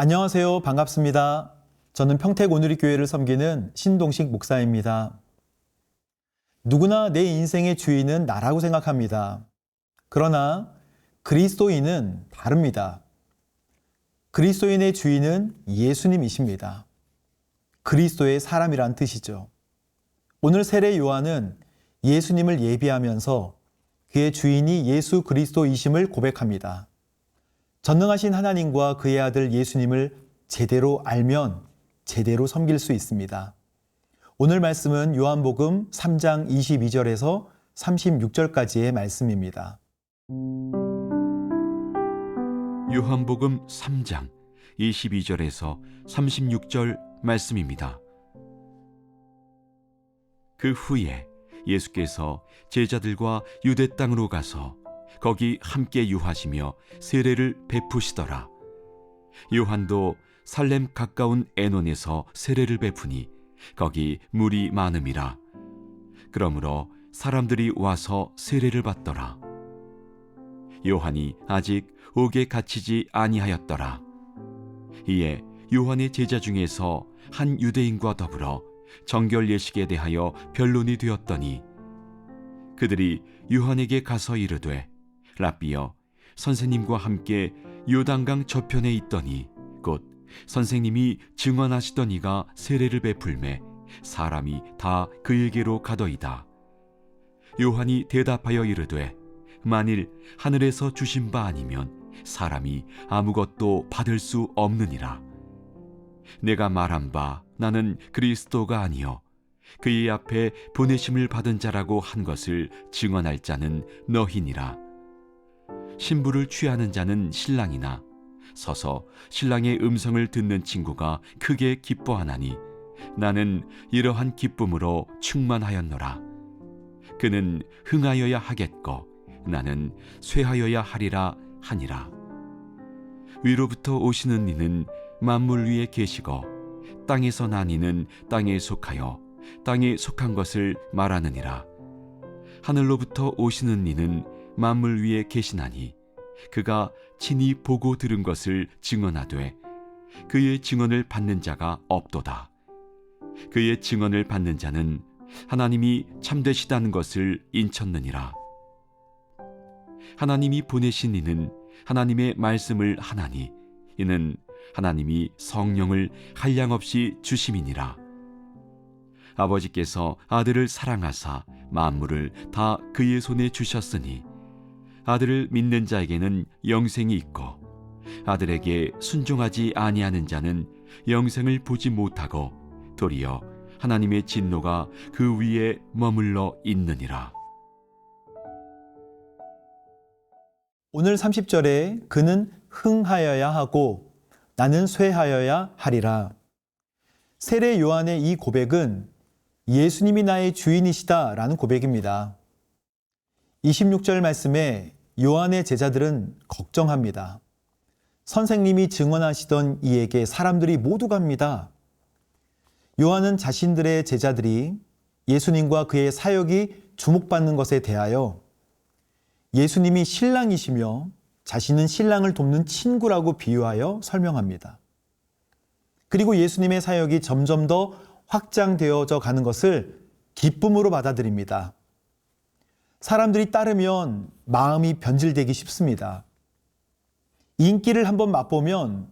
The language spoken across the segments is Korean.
안녕하세요. 반갑습니다. 저는 평택 오누리교회를 섬기는 신동식 목사입니다. 누구나 내 인생의 주인은 나라고 생각합니다. 그러나 그리스도인은 다릅니다. 그리스도인의 주인은 예수님이십니다. 그리스도의 사람이란 뜻이죠. 오늘 세례 요한은 예수님을 예비하면서 그의 주인이 예수 그리스도이심을 고백합니다. 전능하신 하나님과 그의 아들 예수님을 제대로 알면 제대로 섬길 수 있습니다. 오늘 말씀은 요한복음 3장 22절에서 36절까지의 말씀입니다. 요한복음 3장 22절에서 36절 말씀입니다. 그 후에 예수께서 제자들과 유대 땅으로 가서 거기 함께 유하시며 세례를 베푸시더라. 요한도 살렘 가까운 에논에서 세례를 베푸니 거기 물이 많음이라. 그러므로 사람들이 와서 세례를 받더라. 요한이 아직 옥에 갇히지 아니하였더라. 이에 요한의 제자 중에서 한 유대인과 더불어 정결 예식에 대하여 변론이 되었더니 그들이 요한에게 가서 이르되 랍비여, 선생님과 함께 요단강 저편에 있더니 곧 선생님이 증언하시던 이가 세례를 베풀매 사람이 다 그에게로 가더이다. 요한이 대답하여 이르되 만일 하늘에서 주신 바 아니면 사람이 아무것도 받을 수 없느니라. 내가 말한 바 나는 그리스도가 아니요 그의 앞에 보내심을 받은 자라고 한 것을 증언할 자는 너희니라. 신부를 취하는 자는 신랑이나 서서 신랑의 음성을 듣는 친구가 크게 기뻐하나니 나는 이러한 기쁨으로 충만하였노라. 그는 흥하여야 하겠고 나는 쇠하여야 하리라 하니라. 위로부터 오시는 이는 만물 위에 계시고 땅에서 난 이는 땅에 속하여 땅에 속한 것을 말하느니라. 하늘로부터 오시는 이는 만물 위에 계시나니 그가 친히 보고 들은 것을 증언하되 그의 증언을 받는 자가 없도다. 그의 증언을 받는 자는 하나님이 참되시다는 것을 인쳤느니라. 하나님이 보내신 이는 하나님의 말씀을 하나니 이는 하나님이 성령을 한량없이 주심이니라. 아버지께서 아들을 사랑하사 만물을 다 그의 손에 주셨으니 아들을 믿는 자에게는 영생이 있고 아들에게 순종하지 아니하는 자는 영생을 보지 못하고 도리어 하나님의 진노가 그 위에 머물러 있느니라. 오늘 30절에 그는 흥하여야 하고 나는 쇠하여야 하리라. 세례 요한의 이 고백은 예수님이 나의 주인이시다라는 고백입니다. 26절 말씀에 요한의 제자들은 걱정합니다. 선생님이 증언하시던 이에게 사람들이 모두 갑니다. 요한은 자신들의 제자들이 예수님과 그의 사역이 주목받는 것에 대하여 예수님이 신랑이시며 자신은 신랑을 돕는 친구라고 비유하여 설명합니다. 그리고 예수님의 사역이 점점 더 확장되어져 가는 것을 기쁨으로 받아들입니다. 사람들이 따르면 마음이 변질되기 쉽습니다. 인기를 한번 맛보면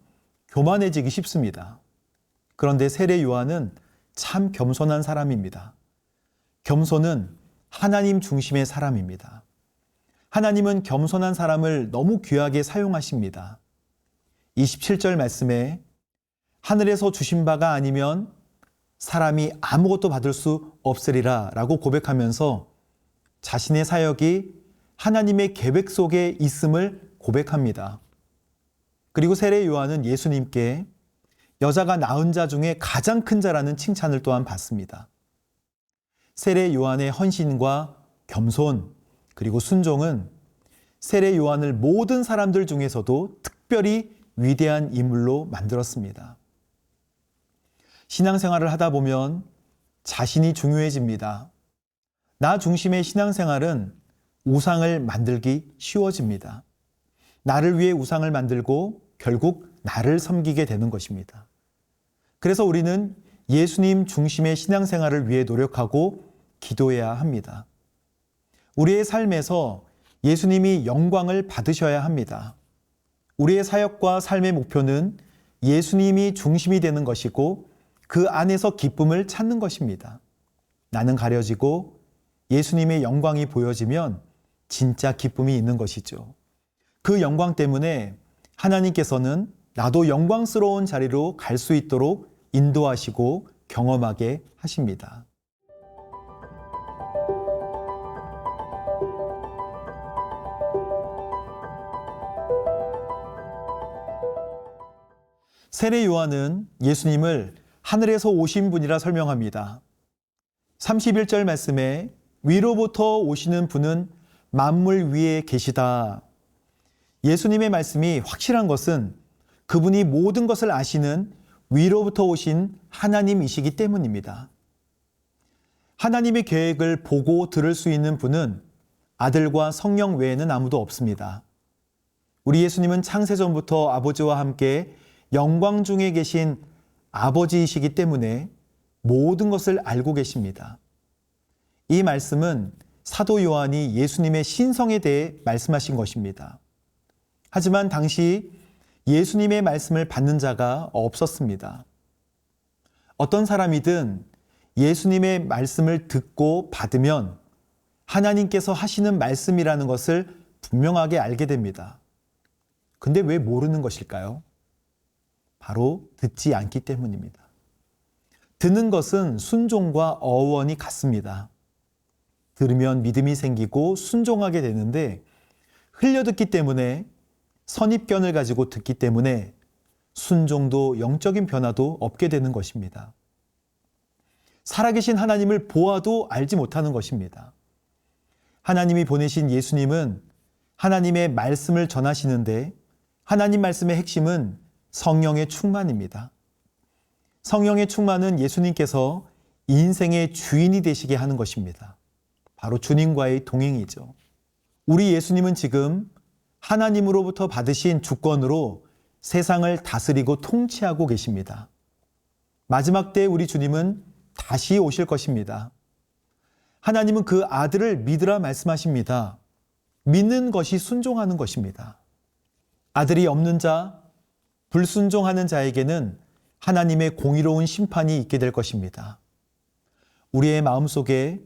교만해지기 쉽습니다. 그런데 세례 요한은 참 겸손한 사람입니다. 겸손은 하나님 중심의 사람입니다. 하나님은 겸손한 사람을 너무 귀하게 사용하십니다. 27절 말씀에 하늘에서 주신 바가 아니면 사람이 아무것도 받을 수 없으리라 라고 고백하면서 자신의 사역이 하나님의 계획 속에 있음을 고백합니다. 그리고 세례 요한은 예수님께 여자가 낳은 자 중에 가장 큰 자라는 칭찬을 또한 받습니다. 세례 요한의 헌신과 겸손 그리고 순종은 세례 요한을 모든 사람들 중에서도 특별히 위대한 인물로 만들었습니다. 신앙생활을 하다 보면 자신이 중요해집니다. 나 중심의 신앙생활은 우상을 만들기 쉬워집니다. 나를 위해 우상을 만들고 결국 나를 섬기게 되는 것입니다. 그래서 우리는 예수님 중심의 신앙생활을 위해 노력하고 기도해야 합니다. 우리의 삶에서 예수님이 영광을 받으셔야 합니다. 우리의 사역과 삶의 목표는 예수님이 중심이 되는 것이고 그 안에서 기쁨을 찾는 것입니다. 나는 가려지고 예수님의 영광이 보여지면 진짜 기쁨이 있는 것이죠. 그 영광 때문에 하나님께서는 나도 영광스러운 자리로 갈 수 있도록 인도하시고 경험하게 하십니다. 세례 요한은 예수님을 하늘에서 오신 분이라 설명합니다. 31절 말씀에 위로부터 오시는 분은 만물 위에 계시다. 예수님의 말씀이 확실한 것은 그분이 모든 것을 아시는 위로부터 오신 하나님이시기 때문입니다. 하나님의 계획을 보고 들을 수 있는 분은 아들과 성령 외에는 아무도 없습니다. 우리 예수님은 창세전부터 아버지와 함께 영광 중에 계신 아버지이시기 때문에 모든 것을 알고 계십니다. 이 말씀은 사도 요한이 예수님의 신성에 대해 말씀하신 것입니다. 하지만 당시 예수님의 말씀을 받는 자가 없었습니다. 어떤 사람이든 예수님의 말씀을 듣고 받으면 하나님께서 하시는 말씀이라는 것을 분명하게 알게 됩니다. 근데 왜 모르는 것일까요? 바로 듣지 않기 때문입니다. 듣는 것은 순종과 어원이 같습니다. 들으면 믿음이 생기고 순종하게 되는데 흘려듣기 때문에 선입견을 가지고 듣기 때문에 순종도 영적인 변화도 없게 되는 것입니다. 살아계신 하나님을 보아도 알지 못하는 것입니다. 하나님이 보내신 예수님은 하나님의 말씀을 전하시는데 하나님 말씀의 핵심은 성령의 충만입니다. 성령의 충만은 예수님께서 인생의 주인이 되시게 하는 것입니다. 바로 주님과의 동행이죠. 우리 예수님은 지금 하나님으로부터 받으신 주권으로 세상을 다스리고 통치하고 계십니다. 마지막 때 우리 주님은 다시 오실 것입니다. 하나님은 그 아들을 믿으라 말씀하십니다. 믿는 것이 순종하는 것입니다. 아들이 없는 자, 불순종하는 자에게는 하나님의 공의로운 심판이 있게 될 것입니다. 우리의 마음속에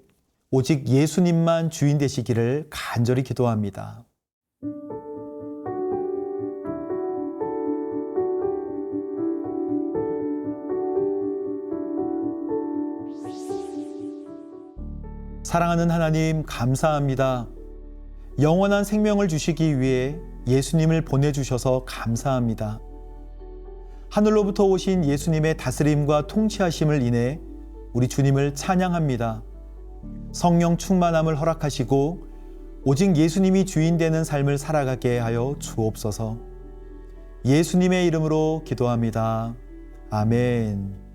오직 예수님만 주인 되시기를 간절히 기도합니다. 사랑하는 하나님, 감사합니다. 영원한 생명을 주시기 위해 예수님을 보내주셔서 감사합니다. 하늘로부터 오신 예수님의 다스림과 통치하심을 인해 우리 주님을 찬양합니다. 성령 충만함을 허락하시고 오직 예수님이 주인 되는 삶을 살아가게 하여 주옵소서. 예수님의 이름으로 기도합니다. 아멘.